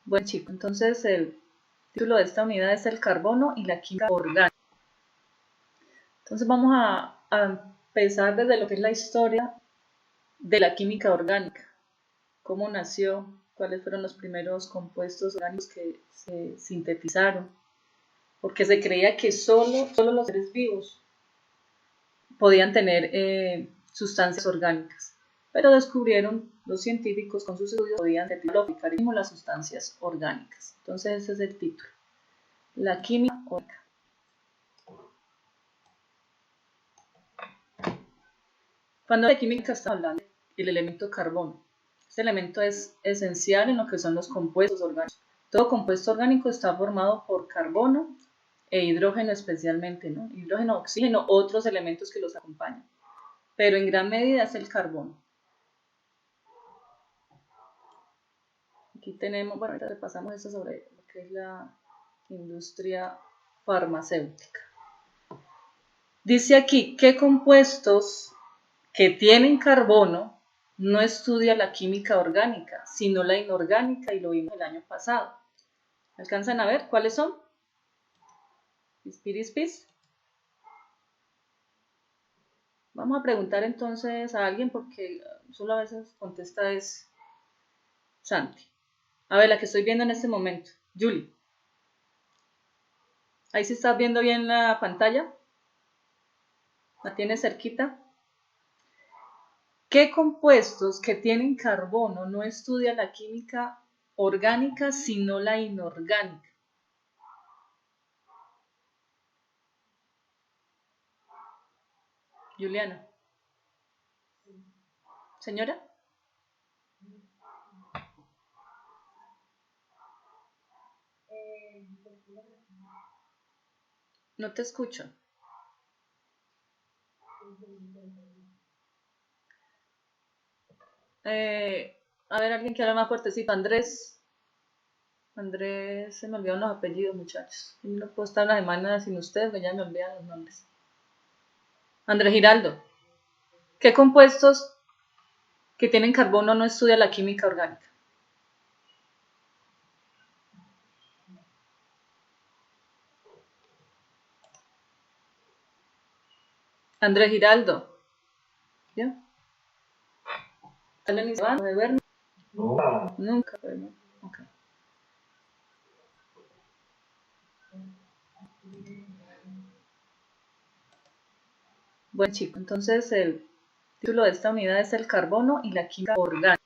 Bueno, chicos, entonces el título de esta unidad es el carbono y la química orgánica. Entonces vamos a empezar desde lo que es la historia de la química orgánica. Cómo nació, cuáles fueron los primeros compuestos orgánicos que se sintetizaron. Porque se creía que solo los seres vivos podían tener sustancias orgánicas. Pero descubrieron los científicos con sus estudios podían sintetizar las sustancias orgánicas. Entonces ese es el título. La química orgánica. Cuando de química estamos hablando del elemento carbono. Este elemento es esencial en lo que son los compuestos orgánicos. Todo compuesto orgánico está formado por carbono e hidrógeno especialmente, ¿no? Hidrógeno, oxígeno, otros elementos que los acompañan. Pero en gran medida es el carbono. Aquí tenemos, bueno, ahorita repasamos esto sobre lo que es la industria farmacéutica. Dice aquí, ¿qué compuestos que tienen carbono no estudia la química orgánica, sino la inorgánica, y lo vimos el año pasado? ¿Alcanzan a ver cuáles son? ¿Pispirispis? Vamos a preguntar entonces a alguien porque solo a veces contesta es Santi. A ver, la que estoy viendo en este momento, Julie. Ahí sí estás viendo bien la pantalla. ¿La tienes cerquita? ¿Qué compuestos que tienen carbono no estudia la química orgánica, sino la inorgánica? Juliana. ¿Señora? No te escucho. A ver, alguien que habla más fuertecito. Andrés. Andrés, se me olvidaron los apellidos, muchachos. Yo no puedo estar una semana sin ustedes, que ya me olvidan los nombres. Andrés Giraldo. ¿Qué compuestos que tienen carbono no estudia la química orgánica? Andrés Giraldo. ¿Ya? ¿Alguien se va de verme? No. Nunca, pero no. Ok. Bueno, chicos, entonces el título de esta unidad es el carbono y la química orgánica.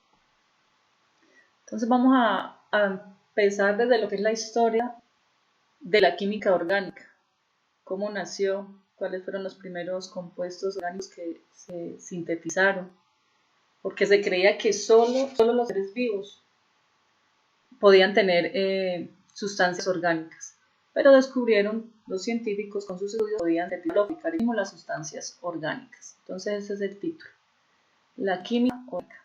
Entonces vamos a empezar desde lo que es la historia de la química orgánica. Cómo nació, cuáles fueron los primeros compuestos orgánicos que se sintetizaron. Porque se creía que solo los seres vivos podían tener sustancias orgánicas. Pero descubrieron los científicos con sus estudios podían sintetizar las sustancias orgánicas. Entonces ese es el título. La química orgánica.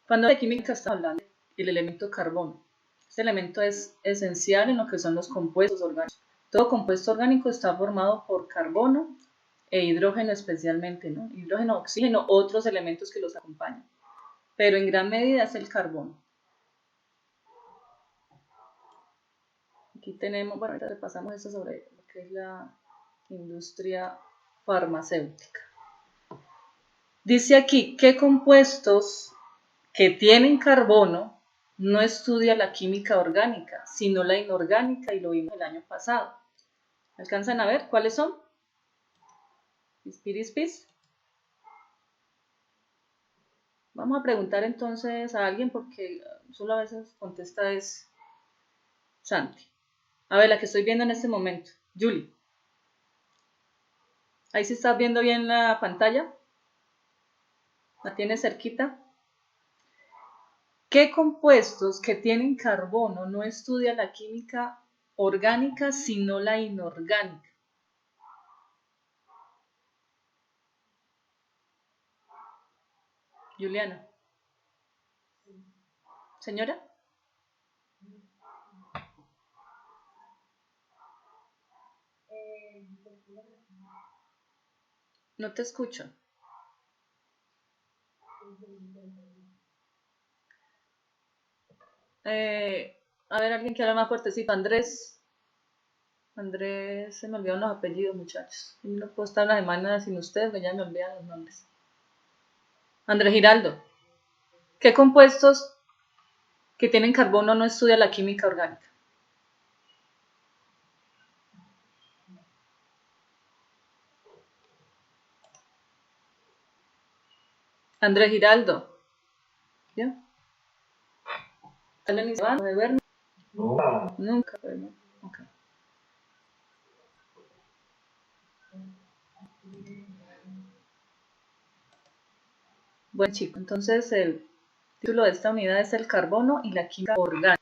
Cuando de química estamos hablando del elemento carbono. Este elemento es esencial en lo que son los compuestos orgánicos. Todo compuesto orgánico está formado por carbono e hidrógeno especialmente, ¿no? Hidrógeno, oxígeno, otros elementos que los acompañan. Pero en gran medida es el carbono. Aquí tenemos, bueno, ahorita repasamos esto sobre lo que es la industria farmacéutica. Dice aquí, ¿qué compuestos que tienen carbono no estudia la química orgánica, sino la inorgánica, y lo vimos el año pasado? ¿Alcanzan a ver cuáles son? ¿Pispirispis? Vamos a preguntar entonces a alguien porque solo a veces contesta es Santi. A ver, la que estoy viendo en este momento, Julie. Ahí sí estás viendo bien la pantalla. ¿La tienes cerquita? ¿Qué compuestos que tienen carbono no estudia la química orgánica, sino la inorgánica? Juliana. ¿Señora? No te escucho. A ver, alguien que habla más fuertecito. Andrés. Andrés, se me olvidaron los apellidos, muchachos. Yo no puedo estar una semana sin ustedes, ya me olvidan los nombres. Andrés Giraldo. ¿Qué compuestos que tienen carbono no estudia la química orgánica? Andrés Giraldo. ¿Ya? ¿Alguien se va de ver? No. Nunca. Bueno, okay. Bueno, chicos, entonces el título de esta unidad es el carbono y la química orgánica.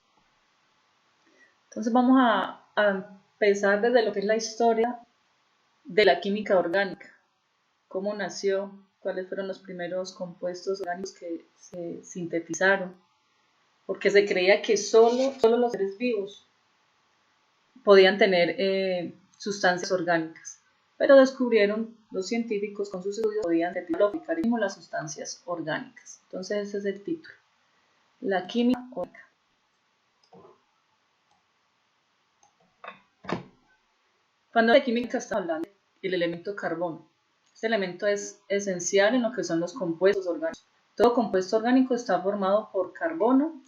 Entonces vamos a empezar desde lo que es la historia de la química orgánica. Cómo nació, cuáles fueron los primeros compuestos orgánicos que se sintetizaron. Porque se creía que solo los seres vivos podían tener sustancias orgánicas. Pero descubrieron los científicos con sus estudios podían sintetizar las sustancias orgánicas. Entonces ese es el título. La química orgánica. Cuando de química estamos hablando del elemento carbono. Este elemento es esencial en lo que son los compuestos orgánicos. Todo compuesto orgánico está formado por carbono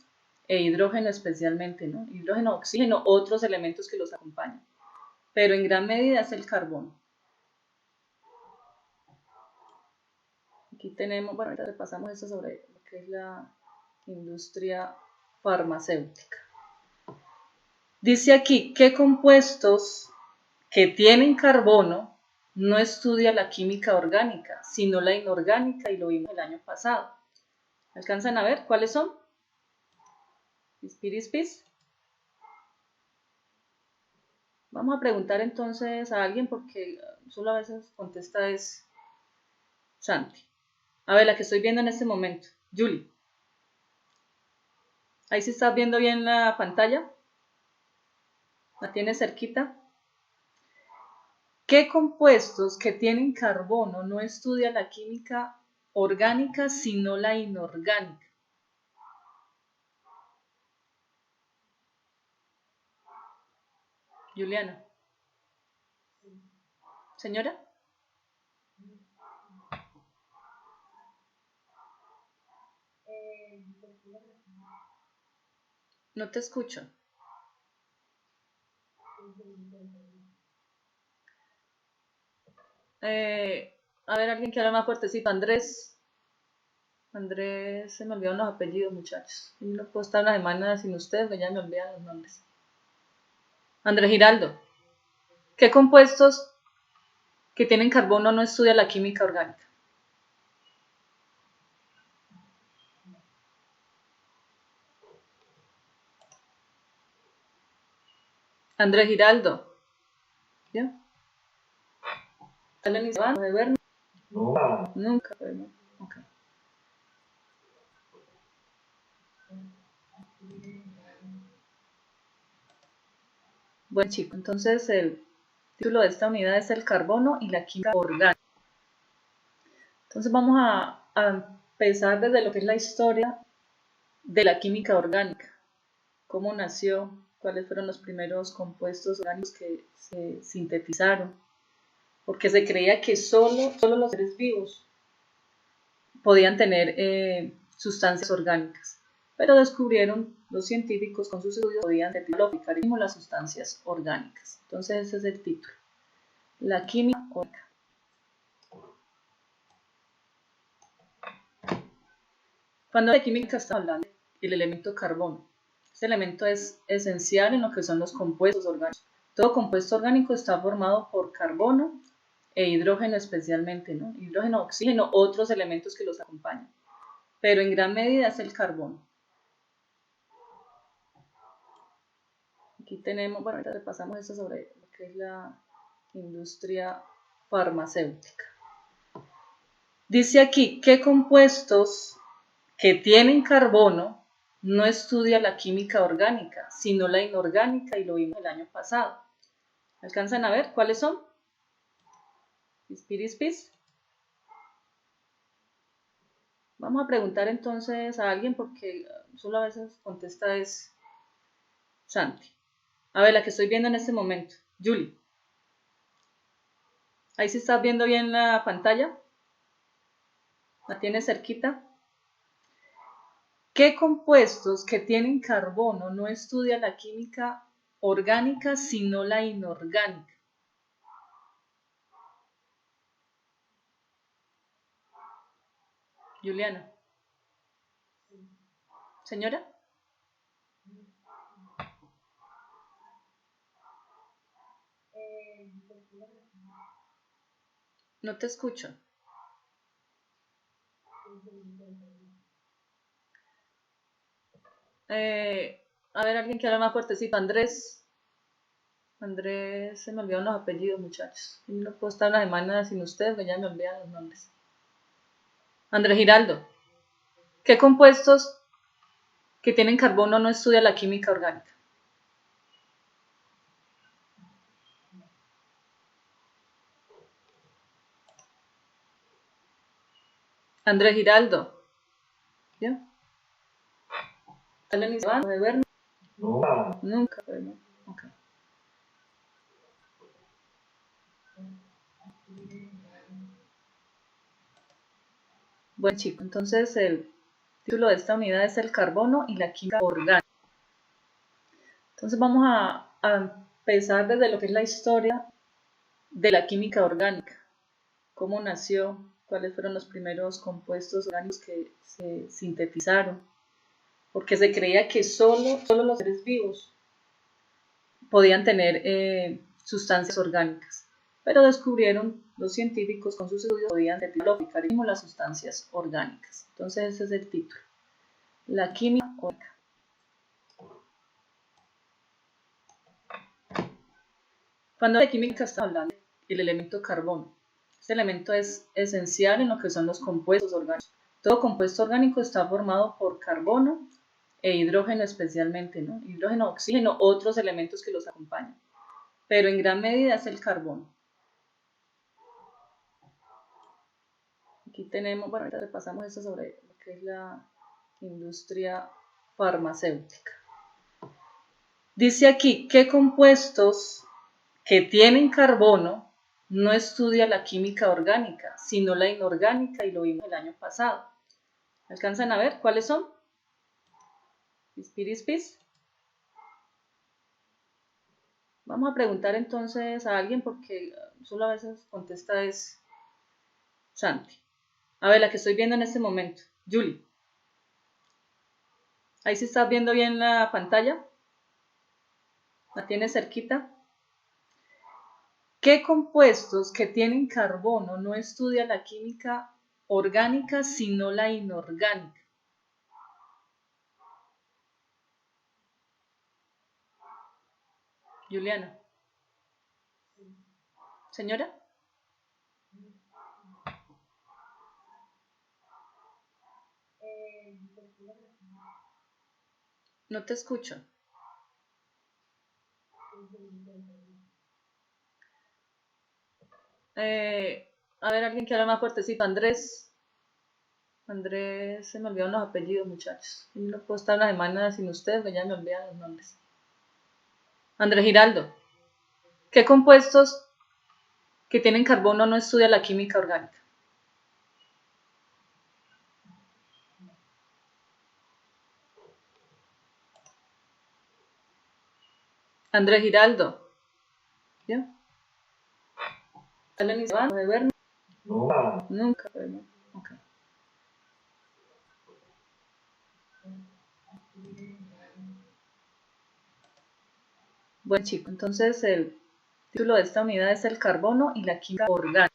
e hidrógeno especialmente, ¿no? Hidrógeno, oxígeno, otros elementos que los acompañan. Pero en gran medida es el carbono. Aquí tenemos, bueno, ahorita repasamos esto sobre lo que es la industria farmacéutica. Dice aquí, ¿qué compuestos que tienen carbono no estudia la química orgánica, sino la inorgánica, y lo vimos el año pasado? ¿Alcanzan a ver cuáles son? ¿Pispirispis? Vamos a preguntar entonces a alguien porque solo a veces contesta es Santi. A ver, la que estoy viendo en este momento, Julie. Ahí sí estás viendo bien la pantalla. ¿La tienes cerquita? ¿Qué compuestos que tienen carbono no estudia la química orgánica, sino la inorgánica? Juliana. ¿Señora? No te escucho. A ver, alguien que habla más fuertecito. Andrés. Andrés, se me olvidaron los apellidos, muchachos. Yo no puedo estar una semana sin ustedes, ya me olvidan los nombres. Andrés Giraldo. ¿Qué compuestos que tienen carbono no estudia la química orgánica? Andrés Giraldo. ¿Ya? ¿Alguien se va de ver? No. Nunca. Bueno, okay. Bueno, chicos, entonces el título de esta unidad es el carbono y la química orgánica. Entonces vamos a empezar desde lo que es la historia de la química orgánica. Cómo nació, cuáles fueron los primeros compuestos orgánicos que se sintetizaron. Porque se creía que solo los seres vivos podían tener sustancias orgánicas. Pero descubrieron los científicos con sus estudios podían sintetizar las sustancias orgánicas. Entonces ese es el título. La química orgánica. Cuando de química estamos hablando del elemento carbono. Este elemento es esencial en lo que son los compuestos orgánicos. Todo compuesto orgánico está formado por carbono e hidrógeno especialmente, ¿no? Hidrógeno, oxígeno, otros elementos que los acompañan. Pero en gran medida es el carbono. Aquí tenemos, bueno, ahorita repasamos esto sobre lo que es la industria farmacéutica. Dice aquí, ¿qué compuestos que tienen carbono no estudia la química orgánica, sino la inorgánica, y lo vimos el año pasado? ¿Alcanzan a ver cuáles son? ¿Pispirispis? Vamos a preguntar entonces a alguien porque solo a veces contesta es Santi. A ver, la que estoy viendo en este momento, Julie. Ahí sí estás viendo bien la pantalla. ¿La tienes cerquita? ¿Qué compuestos que tienen carbono no estudia la química orgánica sino la inorgánica? Juliana. ¿Señora? No te escucho. A ver, alguien que habla más fuertecito. Andrés. Andrés, se me olvidaron los apellidos, muchachos. Yo no puedo estar una semana sin ustedes, que ya me olvidan los nombres. Andrés Giraldo. ¿Qué compuestos que tienen carbono no estudia la química orgánica? Andrés Giraldo. ¿Ya? ¿Salen y se van? ¿De vernos? No. Nunca, pero no. Okay. Bueno, chicos, entonces el título de esta unidad es el carbono y la química orgánica. Entonces vamos a empezar desde lo que es la historia de la química orgánica. Cómo nació, cuáles fueron los primeros compuestos orgánicos que se sintetizaron. Porque se creía que solo los seres vivos podían tener sustancias orgánicas. Pero descubrieron los científicos con sus estudios podían sintetizar las sustancias orgánicas. Entonces ese es el título. La química orgánica. Cuando de química estamos hablando del elemento carbono. Este elemento es esencial en lo que son los compuestos orgánicos. Todo compuesto orgánico está formado por carbono e hidrógeno especialmente, ¿no? Hidrógeno, oxígeno, otros elementos que los acompañan. Pero en gran medida es el carbono. Aquí tenemos, bueno, ahorita repasamos esto sobre lo que es la industria farmacéutica. Dice aquí, ¿qué compuestos que tienen carbono no estudia la química orgánica, sino la inorgánica? Y lo vimos el año pasado. ¿Alcanzan a ver cuáles son? Pispirispis. Vamos a preguntar entonces a alguien porque solo a veces contesta es Santi. A ver, la que estoy viendo en este momento, Julie. Ahí sí estás viendo bien la pantalla. ¿La tienes cerquita? ¿Qué compuestos que tienen carbono no estudia la química orgánica sino la inorgánica? Juliana. ¿Señora? No te escucho. A ver, alguien que habla más fuertecito. Andrés. Andrés, se me olvidaron los apellidos, muchachos. Yo no puedo estar una semana sin ustedes, que ya me olvidan los nombres. Andrés Giraldo. ¿Qué compuestos que tienen carbono no estudia la química orgánica? Andrés Giraldo. ¿Ya? ¿Salen y se van? ¿De vernos? No. Nunca, pero no. Okay. Bueno, chicos, entonces el título de esta unidad es el carbono y la química orgánica.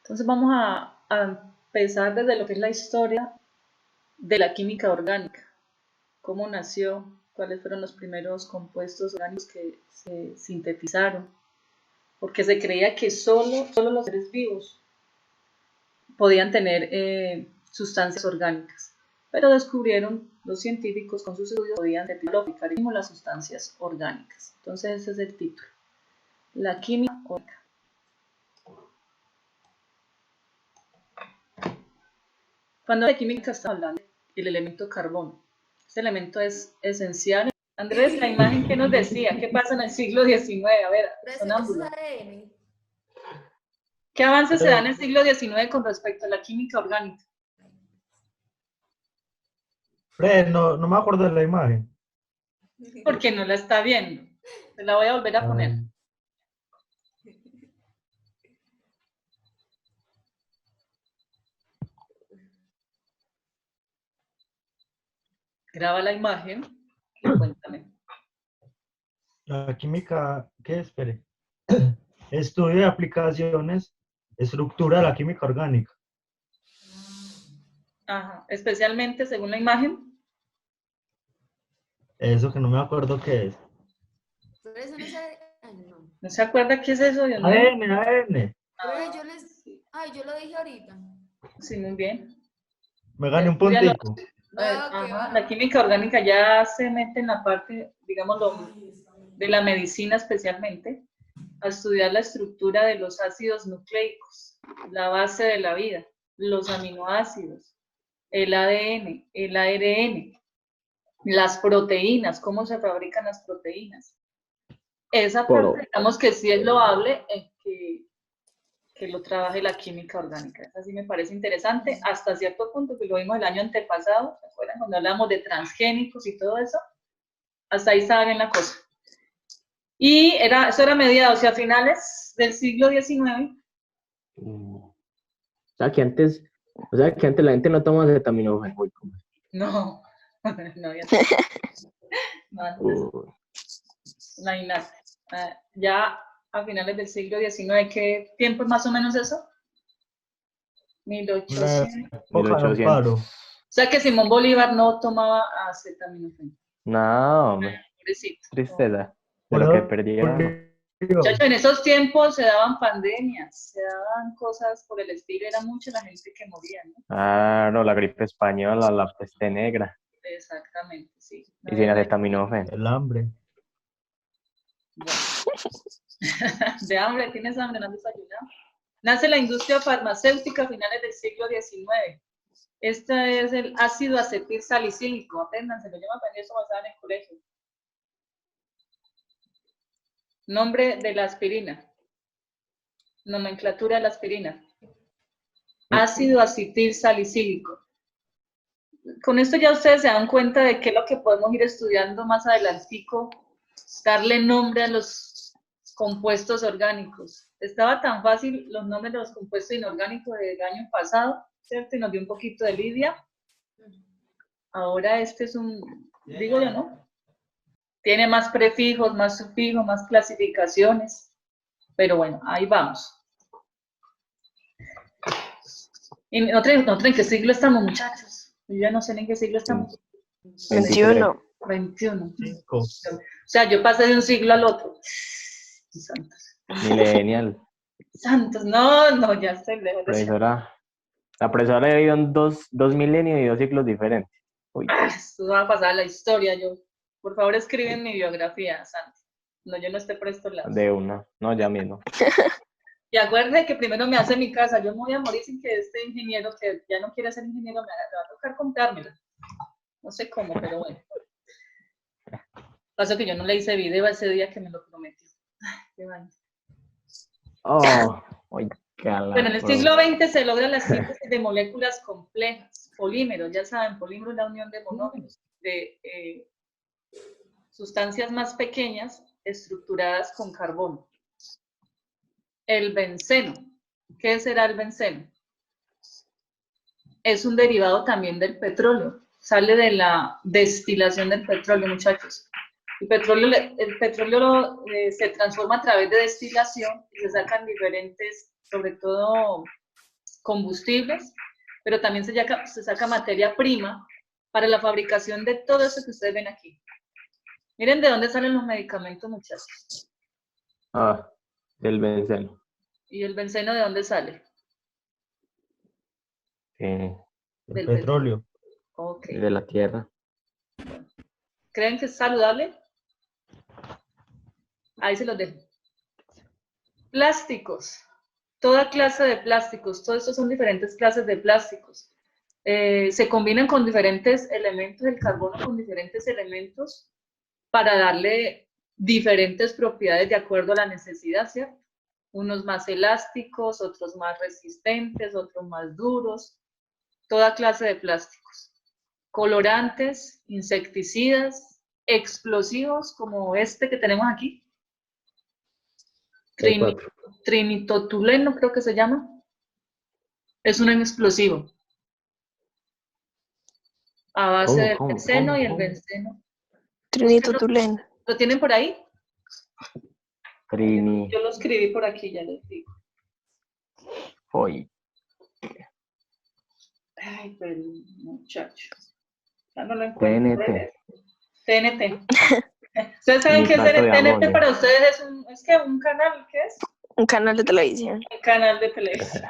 Entonces vamos a empezar desde lo que es la historia de la química orgánica. Cómo nació, cuáles fueron los primeros compuestos orgánicos que se sintetizaron. Porque se creía que solo los seres vivos podían tener sustancias orgánicas. Pero descubrieron los científicos con sus estudios podían sintetizar las sustancias orgánicas. Entonces ese es el título. La química orgánica. Cuando de química está hablando del elemento carbono, este elemento es esencial. Andrés, la imagen que nos decía, ¿qué pasa en el siglo XIX? A ver, sonámbulo. ¿Qué avances se dan en el siglo XIX con respecto a la química orgánica? Fred, no me acuerdo de la imagen. Porque no la está viendo. Se la voy a volver a poner. Graba la imagen y cuéntame. La química, ¿qué? Espere. Estudio de aplicaciones, estructura de la química orgánica. Ajá. Especialmente según la imagen. Eso que no me acuerdo qué es. Pero eso no sabe. Ay, no. ¿No se acuerda qué es eso, Dios mío? ADN. Yo lo dije ahorita. Sí, muy bien. Me gané un Estudialo. puntico. Ajá. La química orgánica ya se mete en la parte, digamos, de la medicina especialmente, a estudiar la estructura de los ácidos nucleicos, la base de la vida, los aminoácidos, el ADN, el ARN, las proteínas, cómo se fabrican las proteínas. Esa parte, digamos que sí es loable en que lo trabaje la química orgánica. Esa sí me parece interesante, hasta cierto punto, que lo vimos el año antepasado, ¿se acuerdan? Cuando hablamos de transgénicos y todo eso, hasta ahí saben la cosa. Y eso era mediados, o sea, a finales del siglo XIX. O sea que antes la gente no toma acetaminofén. No, no había. No, antes, imagínate. Ya a finales del siglo XIX, ¿qué tiempo es más o menos eso? 1800. O sea que Simón Bolívar no tomaba acetaminofén. No, hombre. Pobrecito. Tristeza de lo que perdieron. Muchachos, en esos tiempos se daban pandemias, se daban cosas por el estilo, era mucha la gente que moría, ¿no? Claro, la gripe española, la peste negra. Exactamente, sí. Y sin acetaminofén. El hambre. Bueno. De hambre, ¿tienes hambre? ¿No has desayunado? Nace la industria farmacéutica a finales del siglo XIX. Este es el ácido acetil salicílico. Apréndanselo, yo me aprendí eso basado en el colegio. Nombre de la aspirina. Nomenclatura de la aspirina. Ácido acetil salicílico. Con esto ya ustedes se dan cuenta de qué es lo que podemos ir estudiando más adelantico, darle nombre a los compuestos orgánicos. Estaba tan fácil los nombres de los compuestos inorgánicos del año pasado, ¿cierto? Y nos dio un poquito de lidia. Ahora este es digo yo, ¿no? Tiene más prefijos, más sufijos, más clasificaciones. Pero bueno, ahí vamos. ¿Y nosotros en qué siglo estamos, muchachos? Yo ya no sé en qué siglo estamos. 21. 21. 5. O sea, yo pasé de un siglo al otro. Santos. Millennial. Santos, no, ya estoy lejos. La profesora le dio dos milenios y 2 siglos diferentes. Uy. Esto va a pasar a la historia. Por favor, escribe en mi biografía, Santos. No, yo no esté por estos lados. De una, no, ya mismo. Y acuérdense que primero me hace mi casa. Yo me voy a morir sin que este ingeniero, que ya no quiere ser ingeniero, me va a tocar comprármela. No sé cómo, pero bueno. Pasó que yo no le hice video ese día que me lo prometió. Ay, qué vaina. Oh, bueno, en el siglo XX se logra la síntesis de moléculas complejas, polímeros, ya saben, polímero es la unión de monómeros, de sustancias más pequeñas estructuradas con carbono. El benceno, ¿qué será el benceno? Es un derivado también del petróleo, sale de la destilación del petróleo, muchachos. El petróleo se transforma a través de destilación y se sacan diferentes, sobre todo combustibles, pero también se saca materia prima para la fabricación de todo eso que ustedes ven aquí. Miren de dónde salen los medicamentos, muchachos. Del benceno. ¿Y el benceno de dónde sale? Del petróleo. Okay. De la tierra. ¿Creen que es saludable? Ahí se los dejo. Plásticos. Toda clase de plásticos. Todo esto son diferentes clases de plásticos. se combinan con diferentes elementos, el carbono con diferentes elementos para darle diferentes propiedades de acuerdo a la necesidad, ¿cierto? Unos más elásticos, otros más resistentes, otros más duros, toda clase de plásticos. Colorantes, insecticidas, explosivos como este que tenemos aquí. Trinitotuleno creo que se llama. Es un explosivo. A base del benceno y el benceno. Trinitotuleno. ¿Lo tienen por ahí? Trini. Yo lo escribí por aquí, ya les digo. Hoy. Ay, pero muchacho. Ya no lo encuentro. TNT. ¿Ustedes saben qué es TNT para ustedes? ¿Es que un canal? ¿Qué es? Un canal de televisión. Un canal de televisión.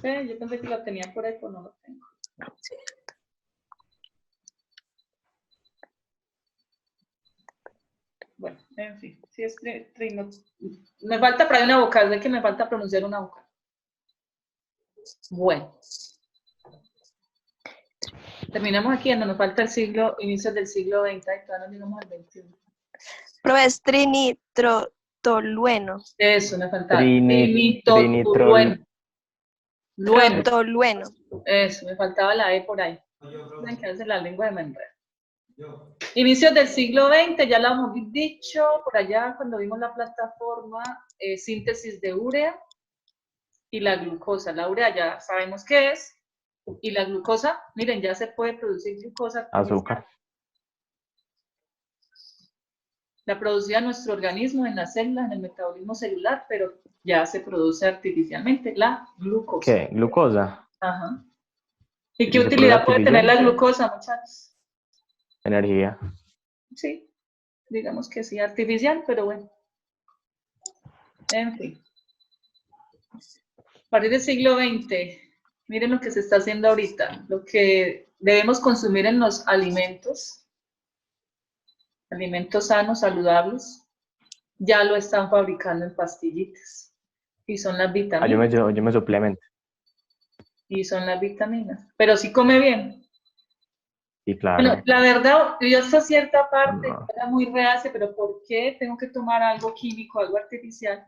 Yo pensé que lo tenía por ahí, pero no lo tengo. Bueno, en fin, sí es trino. Me falta por ahí una vocal, de que me falta pronunciar una vocal. Bueno. Terminamos aquí, no nos falta el inicios del siglo XX, y todavía no llegamos al XXI. Pero es trinitrotolueno. Eso, me faltaba. Trinitolueno. Trotolueno. Eso, me faltaba la E por ahí. Tienen que hacer la lengua de Menred. Inicios del siglo XX, ya lo hemos dicho, por allá cuando vimos la plataforma, síntesis de urea y la glucosa. La urea ya sabemos qué es, y la glucosa, miren, ya se puede producir glucosa. Azúcar. La producía nuestro organismo en las células, en el metabolismo celular, pero ya se produce artificialmente la glucosa. ¿Qué? ¿Glucosa? Ajá. ¿Y qué utilidad puede tener la glucosa, muchachos? Energía. Sí, digamos que sí, artificial, pero bueno. En fin. A partir del siglo XX, miren lo que se está haciendo ahorita, lo que debemos consumir en los alimentos sanos, saludables, ya lo están fabricando en pastillitas. Y son las vitaminas. Yo me suplemento. Y son las vitaminas. Pero sí come bien. Sí, claro. Bueno, la verdad, yo hasta cierta parte era muy reacia, pero ¿por qué tengo que tomar algo químico, algo artificial?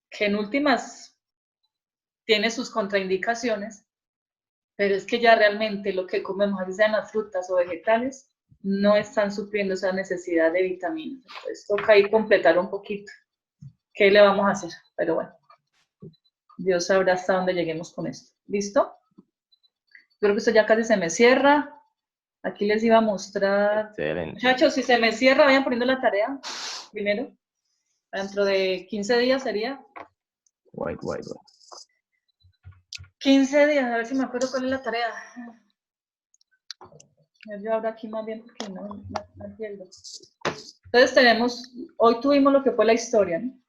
Que en últimas tiene sus contraindicaciones, pero es que ya realmente lo que comemos, así sean las frutas o vegetales, no están supliendo esa necesidad de vitaminas. Entonces toca ahí completar un poquito. ¿Qué le vamos a hacer? Pero bueno, Dios sabrá hasta dónde lleguemos con esto. ¿Listo? Creo que esto ya casi se me cierra. Aquí les iba a mostrar. Excelente. Muchachos, si se me cierra, vayan poniendo la tarea primero. Dentro de 15 días sería. White. 15 días, a ver si me acuerdo cuál es la tarea. Yo abro aquí más bien porque no pierdo. Entonces hoy tuvimos lo que fue la historia, ¿no?